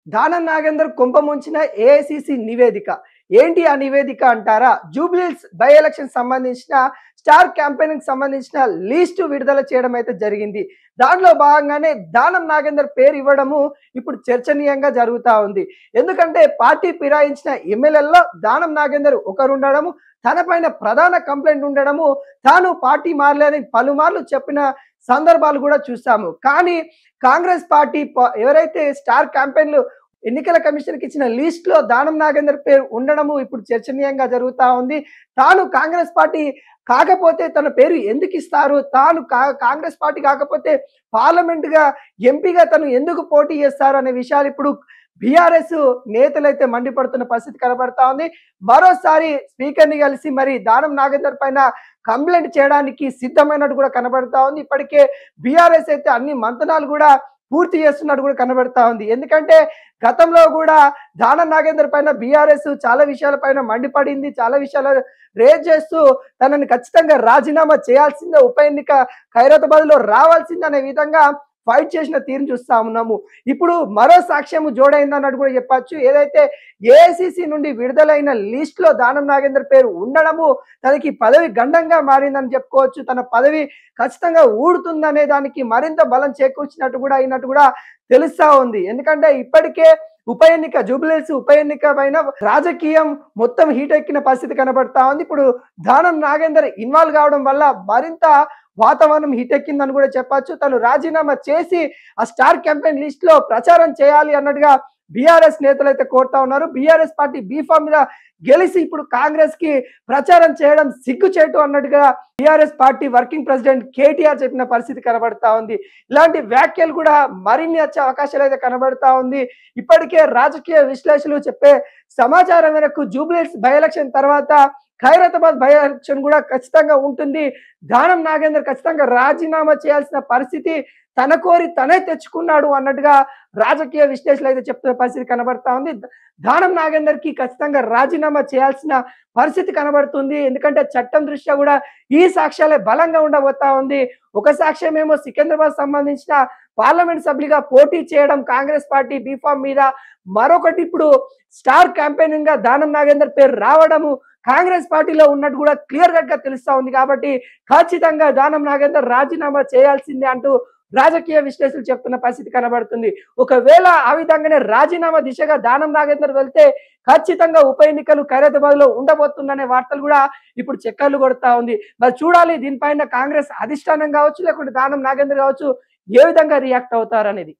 Danam Nagender కుంభముంచిన AICC నివేదిక. ఏంటి ఆ నివేదిక అంటారా? జూబ్లీహిల్స్ బై ఎలక్షన్ సంబంధించిన స్టార్ క్యాంపెయిన్‌కి సంబంధించిన లిస్టు విడుదల చేయడం అయితే జరిగింది. దాంట్లో భాగంగానే దానం నాగేందర్ పేరు ఇవ్వడము ఇప్పుడు చర్చనీయంగా జరుగుతా ఉంది. ఎందుకంటే పార్టీ ఫిరాయించిన ఎమ్మెల్యేల్లో దానం నాగేందర్ ఒకరుండడము, తన పైన ప్రధాన కంప్లైంట్ ఉండడము, తాను పార్టీ మారలేదని పలుమార్లు చెప్పిన సందర్భాలు కూడా చూసాము. కానీ కాంగ్రెస్ పార్టీ ఎవరైతే స్టార్ క్యాంపెయిన్‌లు ఎన్నికల కమిషన్‌కి ఇచ్చిన లిస్ట్‌లో దానం నాగేందర్ పేరు ఉండడము ఇప్పుడు చర్చనీయంగా జరుగుతా ఉంది. తాను కాంగ్రెస్ పార్టీ కాకపోతే తన పేరు ఎందుకు ఇస్తారు? తాను కాంగ్రెస్ పార్టీ కాకపోతే పార్లమెంట్‌గా ఎంపీగా తను ఎందుకు పోటీ చేస్తారు అనే విషయాలు ఇప్పుడు బీఆర్ఎస్ నేతలైతే మండిపడుతున్న పరిస్థితి కనబడతా ఉంది. మరోసారి స్పీకర్‌ని కలిసి మరి దానం నాగేందర్ పైన కంప్లైంట్ చేయడానికి సిద్ధమైనట్టు కూడా కనబడతా ఉంది. ఇప్పటికే బీఆర్ఎస్ అయితే అన్ని మంతనాలు కూడా పూర్తి చేస్తున్నట్టు కూడా కనబడతా ఉంది. ఎందుకంటే గతంలో కూడా దానం నాగేందర్ పైన బీఆర్ఎస్ చాలా విషయాలపైన మండిపడింది. చాలా విషయాలు రేజ్ చేస్తూ తనని ఖచ్చితంగా రాజీనామా చేయాల్సిందే, ఉప ఎన్నిక ఖైరతాబాద్‌లో రావాల్సిందే అనే విధంగా ఫైట్ చేసిన తీరును చూస్తా ఉన్నాము. ఇప్పుడు మరో సాక్ష్యం జోడైందన్నట్టు కూడా చెప్పొచ్చు. ఏదైతే ఏఐసిసి నుండి విడుదలైన లిస్టులో దానం నాగేందర్ పేరు ఉండడము తనకి పదవి గండంగా మారిందని చెప్పుకోవచ్చు. తన పదవి ఖచ్చితంగా ఊడుతుందనే దానికి మరింత బలం చేకూర్చినట్టు కూడా అయినట్టు కూడా తెలుస్తా ఉంది. ఎందుకంటే ఇప్పటికే ఉప ఎన్నిక జూబ్లీహిల్స్ ఉప ఎన్నిక పైన రాజకీయం మొత్తం హీట్ ఎక్కిన పరిస్థితి కనబడతా ఉంది. ఇప్పుడు దానం నాగేందర్ ఇన్వాల్వ్ కావడం వల్ల మరింత వాతావరణం హిటెక్కిందని కూడా చెప్పొచ్చు. తను రాజీనామా చేసి ఆ స్టార్ క్యాంపెయిన్ లిస్ట్ లో ప్రచారం చేయాలి అన్నట్టుగా బీఆర్ఎస్ నేతలు అయితే కోరుతా ఉన్నారు. బీఆర్ఎస్ పార్టీ బీఫామ్ మీద గెలిచి ఇప్పుడు కాంగ్రెస్ కి ప్రచారం చేయడం సిగ్గుచేటు అన్నట్టుగా BRS party working president KTR చెప్పిన పరిస్థితి కనబడతా ఉంది. ఇలాంటి వ్యాఖ్యలు కూడా మరిన్ని వచ్చే అవకాశాలు అయితే కనబడతా ఉంది. ఇప్పటికే రాజకీయ విశ్లేషకులు చెప్పే సమాచారం మేరకు జూబ్లీహిల్స్ బై ఎలక్షన్ తర్వాత ఖైరతాబాద్ బై ఎలక్షన్ కూడా ఖచ్చితంగా ఉంటుంది. దానం నాగేందర్ ఖచ్చితంగా రాజీనామా చేయాల్సిన పరిస్థితి తన కోరి తనే తెచ్చుకున్నాడు అన్నట్టుగా రాజకీయ విశ్లేషకులు అయితే చెప్తున్న పరిస్థితి కనబడతా ఉంది. దానం నాగేందర్ కి ఖచ్చితంగా రాజీనామా చేయాల్సిన పరిస్థితి కనబడుతుంది. ఎందుకంటే చట్టం దృష్ట్యా కూడా ఈ సాక్ష్యాలే బలంగా ఉండబోతా ఉంది. ఒక సాక్ష్యం ఏమో సికింద్రాబాద్ సంబంధించిన పార్లమెంట్ సభ్యులుగా పోటీ చేయడం కాంగ్రెస్ పార్టీ బీఫామ్ మీద, మరొకటి ఇప్పుడు స్టార్ క్యాంపెయినింగ్ గా దానం నాగేందర్ పేరు రావడము కాంగ్రెస్ పార్టీలో ఉన్నట్టు కూడా క్లియర్ కట్ గా తెలుస్తా ఉంది. కాబట్టి ఖచ్చితంగా దానం నాగేందర్ రాజీనామా చేయాల్సిందే అంటూ రాజకీయ విశ్లేషకులు చెప్తున్న పరిస్థితి కనబడుతుంది. ఒకవేళ ఆ విధంగానే రాజీనామా దిశగా దానం నాగేందర్ వెళ్తే ఖచ్చితంగా ఉప ఎన్నికలు ఖైరతాబాద్ లో ఉండబోతుందనే వార్తలు కూడా ఇప్పుడు చక్కర్లు కొడతా ఉంది. మరి చూడాలి దీనిపైన కాంగ్రెస్ అధిష్టానం కావచ్చు, లేకుంటే దానం నాగేందర్ కావచ్చు ఏ విధంగా రియాక్ట్ అవుతారనేది.